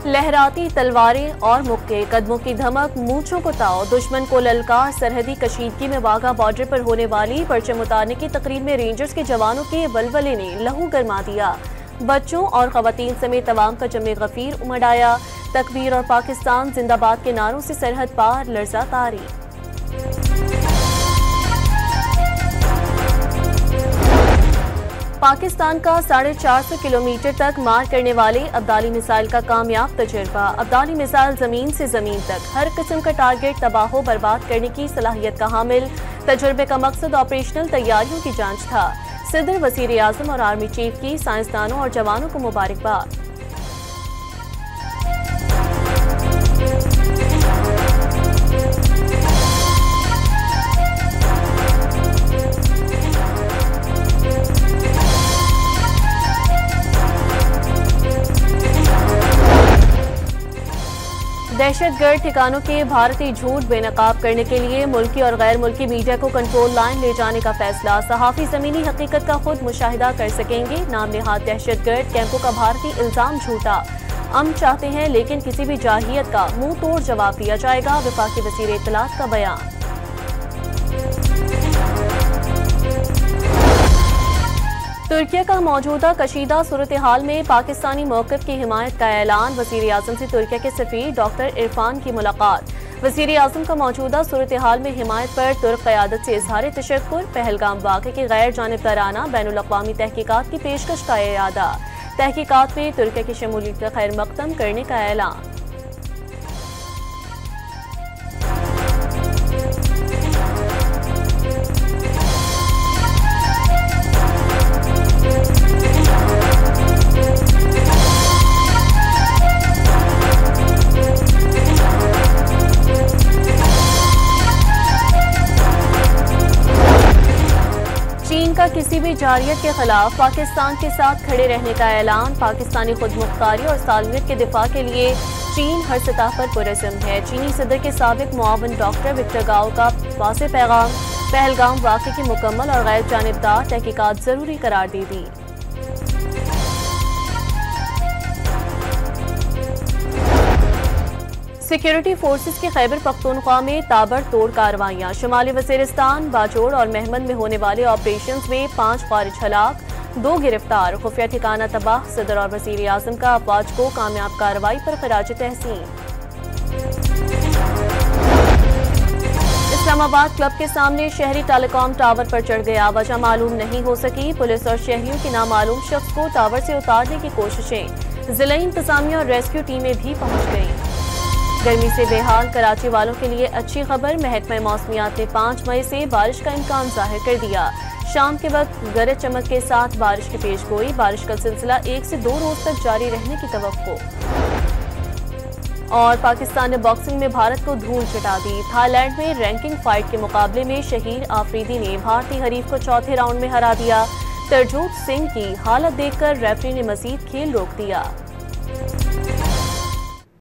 लहराती तलवारें और मुक्के, कदमों की धमक, मूंछों को ताव, दुश्मन को ललकार। सरहदी कशीदगी में वाघा बॉर्डर पर होने वाली परचम उतारने की तकरीब में रेंजर्स के जवानों के वलवले ने लहू गरमा दिया। बच्चों और खवातीन समेत तमाम का जमे गफीर उमड़ आया। तकबीर और पाकिस्तान जिंदाबाद के नारों से सरहद पार लर्जा तारी। पाकिस्तान का 450 किलोमीटर तक मार करने वाले अब्दाली मिसाइल का कामयाब तजुर्बा। अब्दाली मिसाइल जमीन से जमीन तक हर किस्म का टारगेट तबाह बर्बाद करने की सलाहियत का हामिल। तजुर्बे का मकसद ऑपरेशनल तैयारियों की जांच था। सदर, वज़ीर आज़म और आर्मी चीफ की साइंसदानों और जवानों को मुबारकबाद। दहशतगर्द ठिकानों के भारतीय झूठ बेनकाब करने के लिए मुल्की और गैर मुल्की मीडिया को कंट्रोल लाइन ले जाने का फैसला। सहाफ़ी ज़मीनी हकीकत का खुद मुशाहिदा कर सकेंगे। नाम नेहाद दहशतगर्द कैंपों का भारतीय इल्ज़ाम झूठा। हम चाहते हैं लेकिन किसी भी जाहियत का मुंह तोड़ जवाब दिया जाएगा। वफाकी वज़ीर इत्तलात का बयान। तुर्किया का मौजूदा कशीदा सूरत हाल में पाकिस्तानी मौक़िफ़ की हिमायत का ऐलान। वज़ीर आज़म से तुर्किया के सफ़ीर डॉक्टर इरफान की मुलाकात। वज़ीर आज़म का मौजूदा सूरत हाल में हिमायत पर तुर्क क़यादत से इज़हार तशक्कुर। पहलगाम वाक़े की गैर जानिबदाराना बैनुल अक़वामी तहक़ीक़ात की पेशकश का इरादा। तहक़ीक़ात में तुर्किया की शमूलियत का खैर मक़दम करने का ऐलान। चीन का किसी भी जारियत के खिलाफ पाकिस्तान के साथ खड़े रहने का ऐलान। पाकिस्तानी खुद मुख्तारी और सालमियत के दिफा के लिए चीन हर सतह पर पुरज़्म है। चीनी सदर के साबिक मुआविन डॉक्टर विक्टर गाओ का वाज़ेह पैगाम। पहलगाम वाक़े की मुकम्मल और गैर जानिबदार तहक़ीक़ात ज़रूरी करार दे दी। सिक्योरिटी फोर्सेस की खैबर पख्तूनख्वा में ताबड़तोड़ कार्रवाइयाँ। शुमाली वज़ीरिस्तान, बाजोड़ और महमद में होने वाले ऑपरेशंस में 5 खारिज हलाक, 2 गिरफ्तार, खुफिया ठिकाना तबाह। सदर और वज़ीर आज़म का अफवाज को कामयाब कार्रवाई पर खराज तहसीन। इस्लामाबाद क्लब के सामने शहरी टेलीकॉम टावर पर चढ़ गया। वजह मालूम नहीं हो सकी। पुलिस और शहरियों की नामालूम शख्स को टावर से उतारने की कोशिशें। जिला इंतजामिया और रेस्क्यू टीमें भी पहुंच गईं। गर्मी से बेहाल कराची वालों के लिए अच्छी खबर। महकमा मौसमियात ने 5 मई से बारिश का इम्कान जाहिर कर दिया। शाम के वक्त गरज चमक के साथ बारिश की पेशगोई। बारिश का सिलसिला 1 से 2 रोज तक जारी रहने की तवक्को। और पाकिस्तान ने बॉक्सिंग में भारत को धूल चटा दी। थाईलैंड में रैंकिंग फाइट के मुकाबले में शहीर आफरीदी ने भारतीय हरीफ को चौथे राउंड में हरा दिया। तरजोत सिंह की हालत देखकर रेफरी ने मजीद खेल रोक दिया।